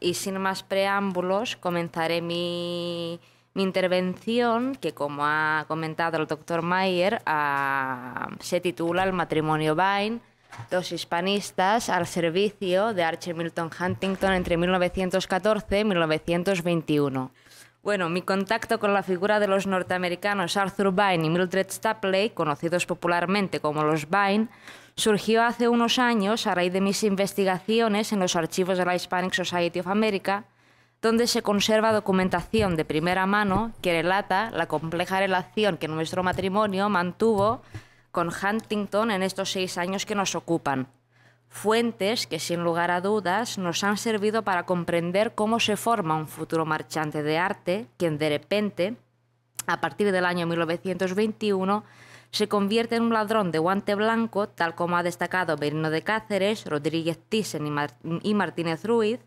y sin más preámbulos comenzaré mi intervención, que como ha comentado el doctor Mayer, se titula El matrimonio Bain, los hispanistas al servicio de Archer Milton Huntington entre 1914 y 1921. Bueno, mi contacto con la figura de los norteamericanos Arthur Bain y Mildred Stapley, conocidos popularmente como los Bain, surgió hace unos años a raíz de mis investigaciones en los archivos de la Hispanic Society of America, donde se conserva documentación de primera mano que relata la compleja relación que nuestro matrimonio mantuvo con Huntington en estos 6 años que nos ocupan. Fuentes que, sin lugar a dudas, nos han servido para comprender cómo se forma un futuro marchante de arte, quien de repente, a partir del año 1921, se convierte en un ladrón de guante blanco, tal como ha destacado Merino de Cáceres, Rodríguez Thyssen y Martínez Ruiz,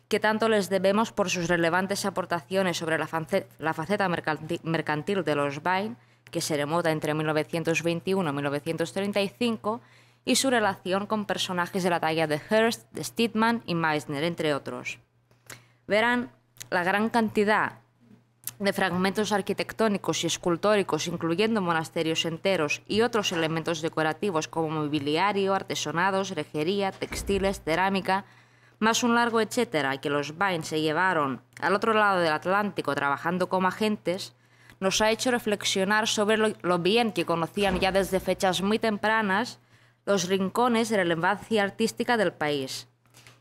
que tanto les debemos por sus relevantes aportaciones sobre la faceta mercantil de los Bain, que se remonta entre 1921 y 1935, y su relación con personajes de la talla de Hearst, de Stedman y Meissner, entre otros. Verán la gran cantidad de fragmentos arquitectónicos y escultóricos, incluyendo monasterios enteros y otros elementos decorativos como mobiliario, artesonados, rejería, textiles, cerámica, más un largo etcétera, que los Bain se llevaron al otro lado del Atlántico trabajando como agentes, nos ha hecho reflexionar sobre lo bien que conocían ya desde fechas muy tempranas los rincones de relevancia artística del país.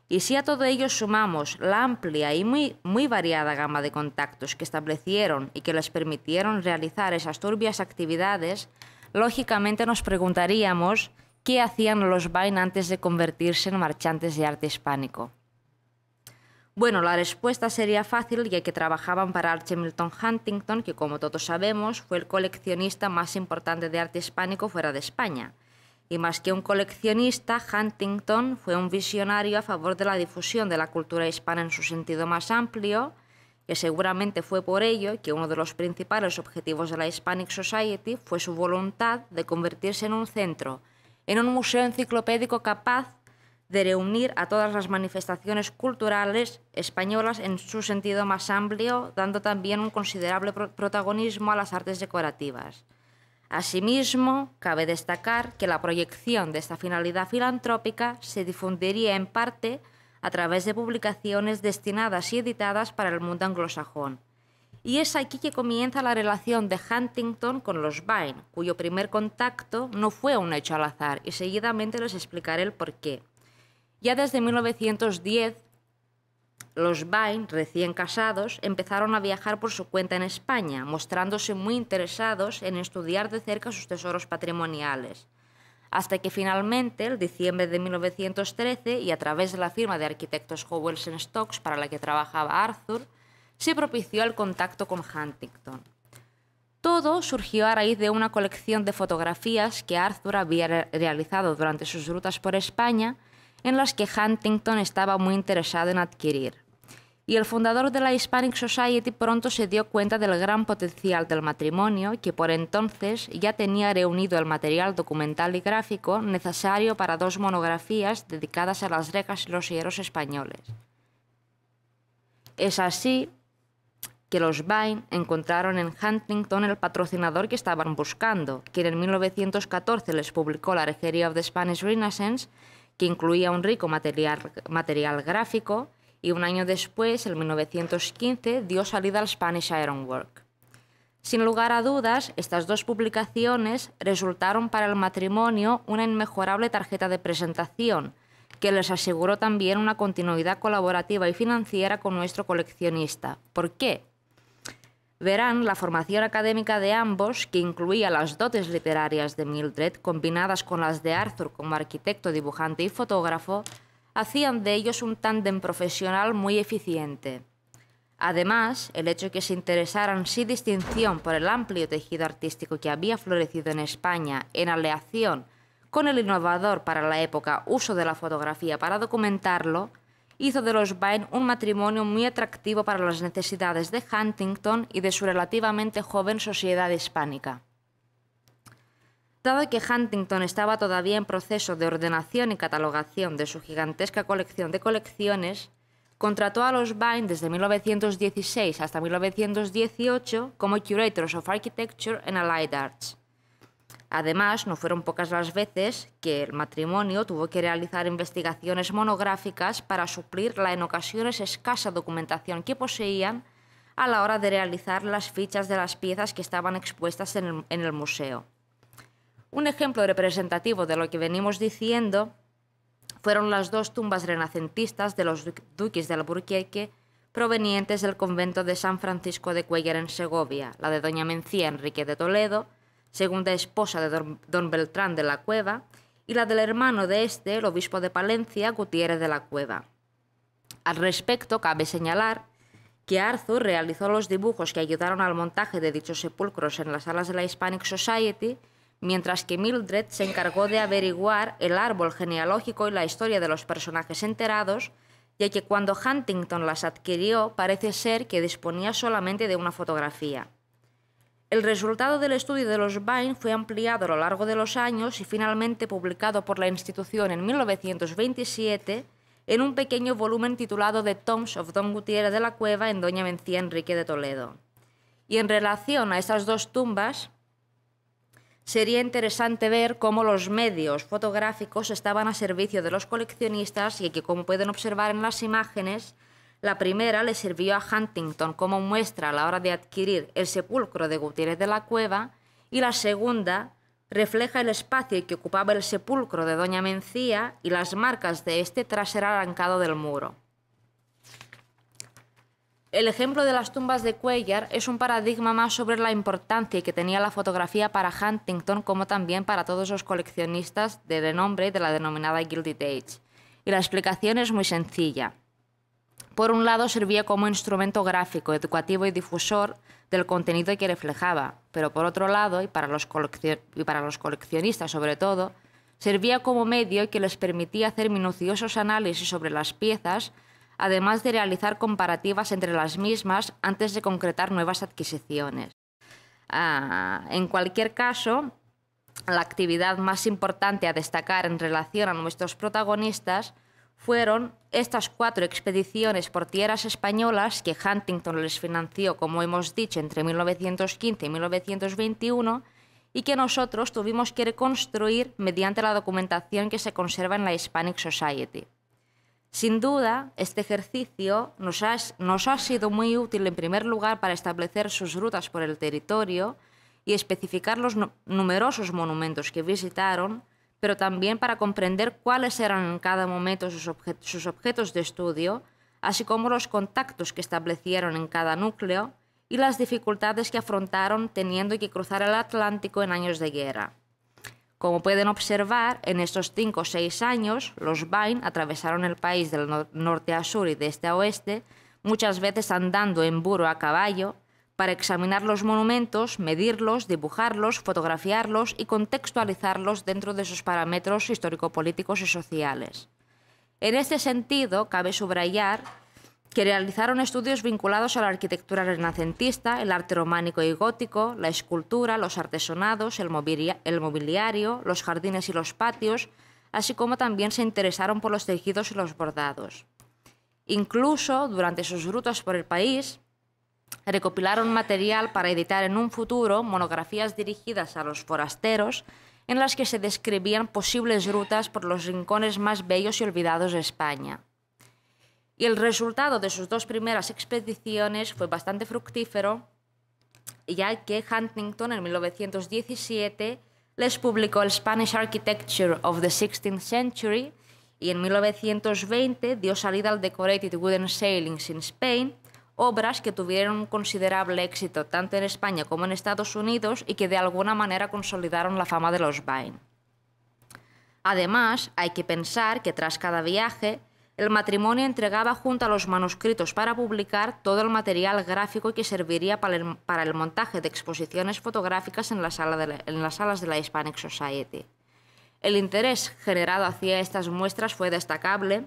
Y si a todo ello sumamos la amplia y muy variada gama de contactos que establecieron y que les permitieron realizar esas turbias actividades, lógicamente nos preguntaríamos qué hacían los Bain antes de convertirse en marchantes de arte hispánico. Bueno, la respuesta sería fácil, ya que trabajaban para Archer Milton Huntington, que como todos sabemos fue el coleccionista más importante de arte hispánico fuera de España. Y más que un coleccionista, Huntington fue un visionario a favor de la difusión de la cultura hispana en su sentido más amplio, que seguramente fue por ello que uno de los principales objetivos de la Hispanic Society fue su voluntad de convertirse en un centro, en un museo enciclopédico capaz de reunir a todas las manifestaciones culturales españolas en su sentido más amplio, dando también un considerable protagonismo a las artes decorativas. Asimismo, cabe destacar que la proyección de esta finalidad filantrópica se difundiría en parte a través de publicaciones destinadas y editadas para el mundo anglosajón. Y es aquí que comienza la relación de Huntington con los Bain, cuyo primer contacto no fue un hecho al azar, y seguidamente les explicaré el porqué. Ya desde 1910, los Bain, recién casados, empezaron a viajar por su cuenta en España, mostrándose muy interesados en estudiar de cerca sus tesoros patrimoniales, hasta que finalmente, en diciembre de 1913, y a través de la firma de arquitectos Howells & Stokes para la que trabajaba Arthur, se propició el contacto con Huntington. Todo surgió a raíz de una colección de fotografías que Arthur había realizado durante sus rutas por España, en las que Huntington estaba muy interesado en adquirir. Y el fundador de la Hispanic Society pronto se dio cuenta del gran potencial del matrimonio, que por entonces ya tenía reunido el material documental y gráfico necesario para 2 monografías dedicadas a las rejas y los hierros españoles. Es así que los Bain encontraron en Huntington el patrocinador que estaban buscando, quien en 1914 les publicó la Regería of the Spanish Renaissance, que incluía un rico material gráfico, y un año después, en 1915, dio salida al Spanish Ironwork. Sin lugar a dudas, estas 2 publicaciones resultaron para el matrimonio una inmejorable tarjeta de presentación, que les aseguró también una continuidad colaborativa y financiera con nuestro coleccionista. ¿Por qué? Verán, la formación académica de ambos, que incluía las dotes literarias de Mildred, combinadas con las de Arthur como arquitecto, dibujante y fotógrafo, hacían de ellos un tándem profesional muy eficiente. Además, el hecho de que se interesaran sin distinción por el amplio tejido artístico que había florecido en España en aleación con el innovador para la época uso de la fotografía para documentarlo, hizo de los Bain un matrimonio muy atractivo para las necesidades de Huntington y de su relativamente joven sociedad hispánica. Dado que Huntington estaba todavía en proceso de ordenación y catalogación de su gigantesca colección de colecciones, contrató a los Vine desde 1916 hasta 1918 como Curators of Architecture and Allied Arts. Además, no fueron pocas las veces que el matrimonio tuvo que realizar investigaciones monográficas para suplir la en ocasiones escasa documentación que poseían a la hora de realizar las fichas de las piezas que estaban expuestas en el museo. Un ejemplo representativo de lo que venimos diciendo fueron las dos tumbas renacentistas de los duques de Alburquerque provenientes del convento de San Francisco de Cuéllar en Segovia, la de doña Mencía Enrique de Toledo, segunda esposa de don Beltrán de la Cueva, y la del hermano de este, el obispo de Palencia, Gutiérrez de la Cueva. Al respecto, cabe señalar que Arthur realizó los dibujos que ayudaron al montaje de dichos sepulcros en las salas de la Hispanic Society, mientras que Mildred se encargó de averiguar el árbol genealógico y la historia de los personajes enterados, ya que cuando Huntington las adquirió parece ser que disponía solamente de una fotografía. El resultado del estudio de los Vine fue ampliado a lo largo de los años y finalmente publicado por la institución en 1927 en un pequeño volumen titulado The Tombs of Don Gutiérrez de la Cueva en doña Mencía Enrique de Toledo. Y en relación a estas dos tumbas, sería interesante ver cómo los medios fotográficos estaban a servicio de los coleccionistas y que, como pueden observar en las imágenes, la primera le sirvió a Huntington como muestra a la hora de adquirir el sepulcro de Gutiérrez de la Cueva y la segunda refleja el espacio que ocupaba el sepulcro de doña Mencía y las marcas de este tras ser arrancado del muro. El ejemplo de las tumbas de Cuéllar es un paradigma más sobre la importancia que tenía la fotografía para Huntington como también para todos los coleccionistas de renombre de la denominada Gilded Age. Y la explicación es muy sencilla. Por un lado, servía como instrumento gráfico, educativo y difusor del contenido que reflejaba, pero por otro lado, y para los coleccionistas sobre todo, servía como medio que les permitía hacer minuciosos análisis sobre las piezas, además de realizar comparativas entre las mismas antes de concretar nuevas adquisiciones. En cualquier caso, la actividad más importante a destacar en relación a nuestros protagonistas fueron estas 4 expediciones por tierras españolas que Huntington les financió, como hemos dicho, entre 1915 y 1921 y que nosotros tuvimos que reconstruir mediante la documentación que se conserva en la Hispanic Society. Sin duda, este ejercicio nos ha sido muy útil en primer lugar para establecer sus rutas por el territorio y especificar los numerosos monumentos que visitaron, pero también para comprender cuáles eran en cada momento sus objetos de estudio, así como los contactos que establecieron en cada núcleo y las dificultades que afrontaron teniendo que cruzar el Atlántico en años de guerra. Como pueden observar, en estos 5 o 6 años, los Vine atravesaron el país del norte a sur y de este a oeste, muchas veces andando en burro a caballo, para examinar los monumentos, medirlos, dibujarlos, fotografiarlos y contextualizarlos dentro de sus parámetros histórico-políticos y sociales. En este sentido, cabe subrayar que realizaron estudios vinculados a la arquitectura renacentista, el arte románico y gótico, la escultura, los artesonados, el mobiliario, los jardines y los patios, así como también se interesaron por los tejidos y los bordados. Incluso, durante sus rutas por el país, recopilaron material para editar en un futuro monografías dirigidas a los forasteros en las que se describían posibles rutas por los rincones más bellos y olvidados de España. Y el resultado de sus 2 primeras expediciones fue bastante fructífero, ya que Huntington en 1917 les publicó el Spanish Architecture of the 16th Century y en 1920 dio salida al Decorated Wooden Sailings in Spain, obras que tuvieron un considerable éxito tanto en España como en Estados Unidos y que de alguna manera consolidaron la fama de los Vine. Además, hay que pensar que tras cada viaje, el matrimonio entregaba junto a los manuscritos para publicar todo el material gráfico que serviría para el montaje de exposiciones fotográficas en las salas de la Hispanic Society. El interés generado hacia estas muestras fue destacable,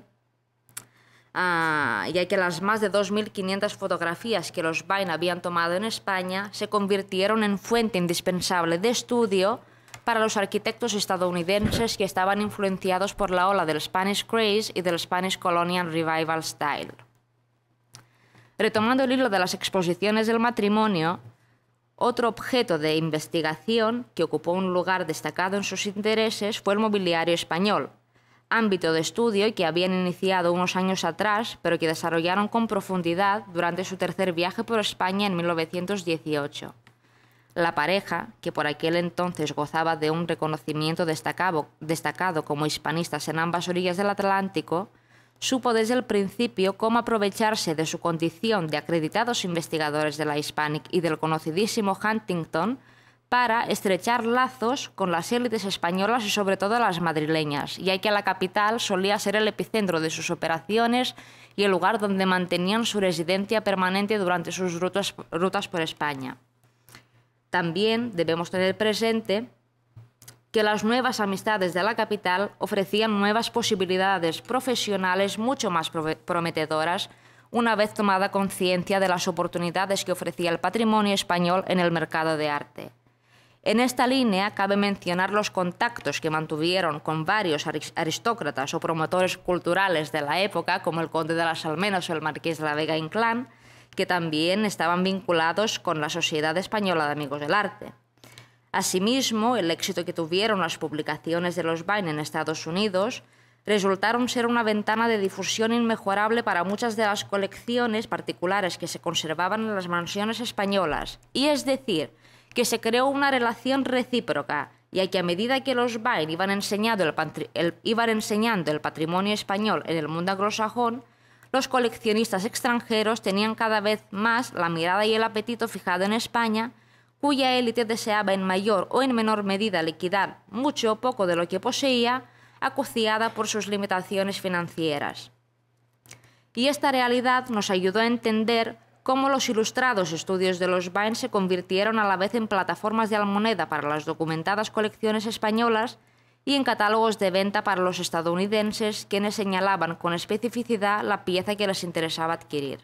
ya que las más de 2.500 fotografías que los Vine habían tomado en España se convirtieron en fuente indispensable de estudio para los arquitectos estadounidenses que estaban influenciados por la ola del Spanish Craze y del Spanish Colonial Revival Style. Retomando el hilo de las exposiciones del matrimonio, otro objeto de investigación que ocupó un lugar destacado en sus intereses fue el mobiliario español, ámbito de estudio que habían iniciado unos años atrás, pero que desarrollaron con profundidad durante su tercer viaje por España en 1918. La pareja, que por aquel entonces gozaba de un reconocimiento destacado como hispanistas en ambas orillas del Atlántico, supo desde el principio cómo aprovecharse de su condición de acreditados investigadores de la Hispanic y del conocidísimo Huntington para estrechar lazos con las élites españolas y sobre todo las madrileñas, ya que la capital solía ser el epicentro de sus operaciones y el lugar donde mantenían su residencia permanente durante sus rutas por España. También debemos tener presente que las nuevas amistades de la capital ofrecían nuevas posibilidades profesionales mucho más prometedoras una vez tomada conciencia de las oportunidades que ofrecía el patrimonio español en el mercado de arte. En esta línea cabe mencionar los contactos que mantuvieron con varios aristócratas o promotores culturales de la época, como el conde de las Almenas o el marqués de la Vega Inclán, que también estaban vinculados con la Sociedad Española de Amigos del Arte. Asimismo, el éxito que tuvieron las publicaciones de los Vine en Estados Unidos resultaron ser una ventana de difusión inmejorable para muchas de las colecciones particulares que se conservaban en las mansiones españolas, y es decir, que se creó una relación recíproca, ya que a medida que los Vine iban enseñando el patrimonio español en el mundo anglosajón, los coleccionistas extranjeros tenían cada vez más la mirada y el apetito fijado en España, cuya élite deseaba en mayor o en menor medida liquidar mucho o poco de lo que poseía, acuciada por sus limitaciones financieras. Y esta realidad nos ayudó a entender cómo los ilustrados estudios de los Vine se convirtieron a la vez en plataformas de almoneda para las documentadas colecciones españolas y en catálogos de venta para los estadounidenses, quienes señalaban con especificidad la pieza que les interesaba adquirir.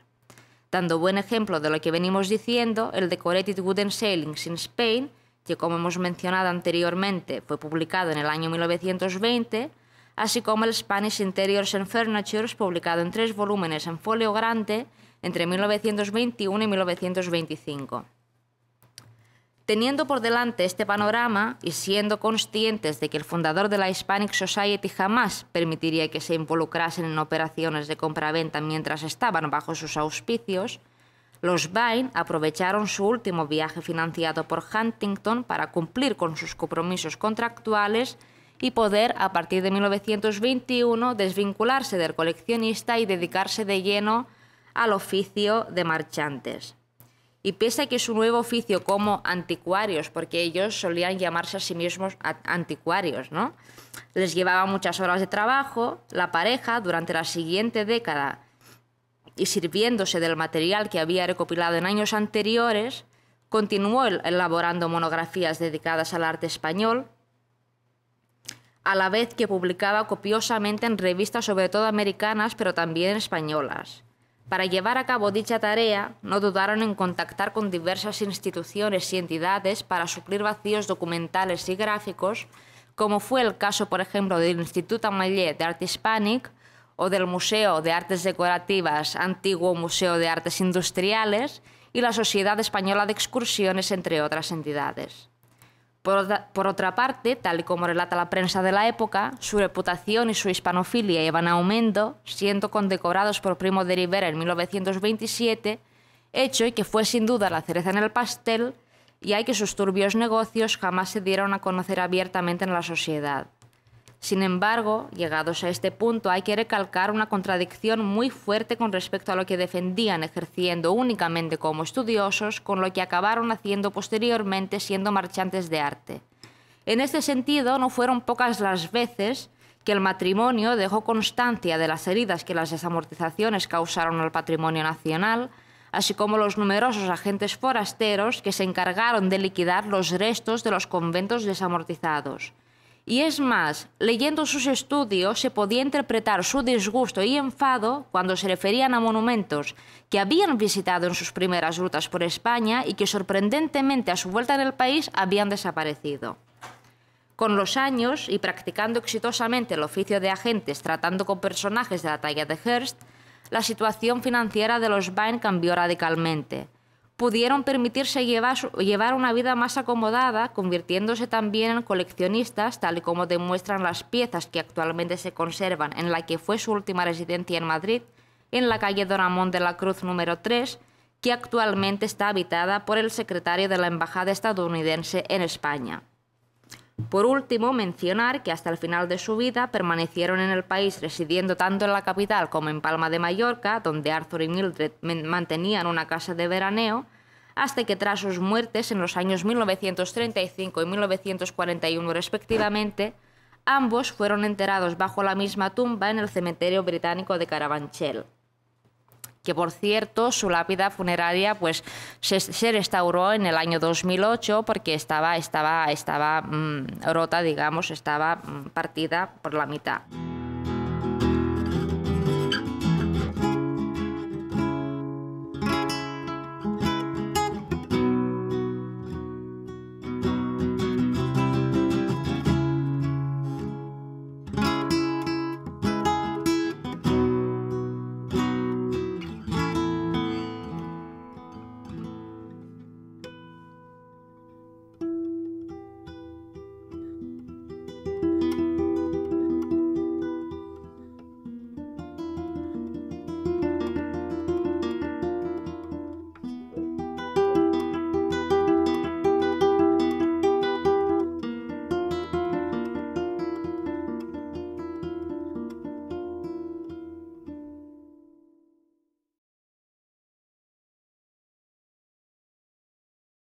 Dando buen ejemplo de lo que venimos diciendo, el Decorated Wooden Ceilings in Spain, que como hemos mencionado anteriormente fue publicado en el año 1920, así como el Spanish Interiors and Furnitures, publicado en 3 volúmenes en folio grande entre 1921 y 1925. Teniendo por delante este panorama y siendo conscientes de que el fundador de la Hispanic Society jamás permitiría que se involucrasen en operaciones de compraventa mientras estaban bajo sus auspicios, los Vine aprovecharon su último viaje financiado por Huntington para cumplir con sus compromisos contractuales y poder, a partir de 1921, desvincularse del coleccionista y dedicarse de lleno al oficio de marchantes. Y pese a que su nuevo oficio como anticuarios, porque ellos solían llamarse a sí mismos anticuarios, ¿no?, les llevaba muchas horas de trabajo, la pareja, durante la siguiente década, y sirviéndose del material que había recopilado en años anteriores, continuó elaborando monografías dedicadas al arte español, a la vez que publicaba copiosamente en revistas sobre todo americanas, pero también españolas. Para llevar a cabo dicha tarea, no dudaron en contactar con diversas instituciones y entidades para suplir vacíos documentales y gráficos, como fue el caso, por ejemplo, del Institut Ametller de Arte Hispànic o del Museo de Artes Decorativas, antiguo Museo de Artes Industriales, y la Sociedad Española de Excursiones, entre otras entidades. Por otra parte, tal y como relata la prensa de la época, su reputación y su hispanofilia iban aumentando, siendo condecorados por Primo de Rivera en 1927, hecho que fue sin duda la cereza en el pastel, ya que sus turbios negocios jamás se dieron a conocer abiertamente en la sociedad. Sin embargo, llegados a este punto, hay que recalcar una contradicción muy fuerte con respecto a lo que defendían ejerciendo únicamente como estudiosos, con lo que acabaron haciendo posteriormente siendo marchantes de arte. En este sentido, no fueron pocas las veces que el matrimonio dejó constancia de las heridas que las desamortizaciones causaron al patrimonio nacional, así como los numerosos agentes forasteros que se encargaron de liquidar los restos de los conventos desamortizados. Y es más, leyendo sus estudios se podía interpretar su disgusto y enfado cuando se referían a monumentos que habían visitado en sus primeras rutas por España y que sorprendentemente a su vuelta en el país habían desaparecido. Con los años, y practicando exitosamente el oficio de agentes tratando con personajes de la talla de Hearst, la situación financiera de los Bain cambió radicalmente. Pudieron permitirse llevar una vida más acomodada, convirtiéndose también en coleccionistas, tal y como demuestran las piezas que actualmente se conservan en la que fue su última residencia en Madrid, en la calle Don Ramón de la Cruz número 3, que actualmente está habitada por el secretario de la Embajada estadounidense en España. Por último, mencionar que hasta el final de su vida permanecieron en el país residiendo tanto en la capital como en Palma de Mallorca, donde Arthur y Mildred mantenían una casa de veraneo, hasta que tras sus muertes en los años 1935 y 1941 respectivamente, ambos fueron enterrados bajo la misma tumba en el cementerio británico de Carabanchel. Que por cierto, su lápida funeraria pues se restauró en el año 2008 porque estaba rota, digamos, estaba partida por la mitad.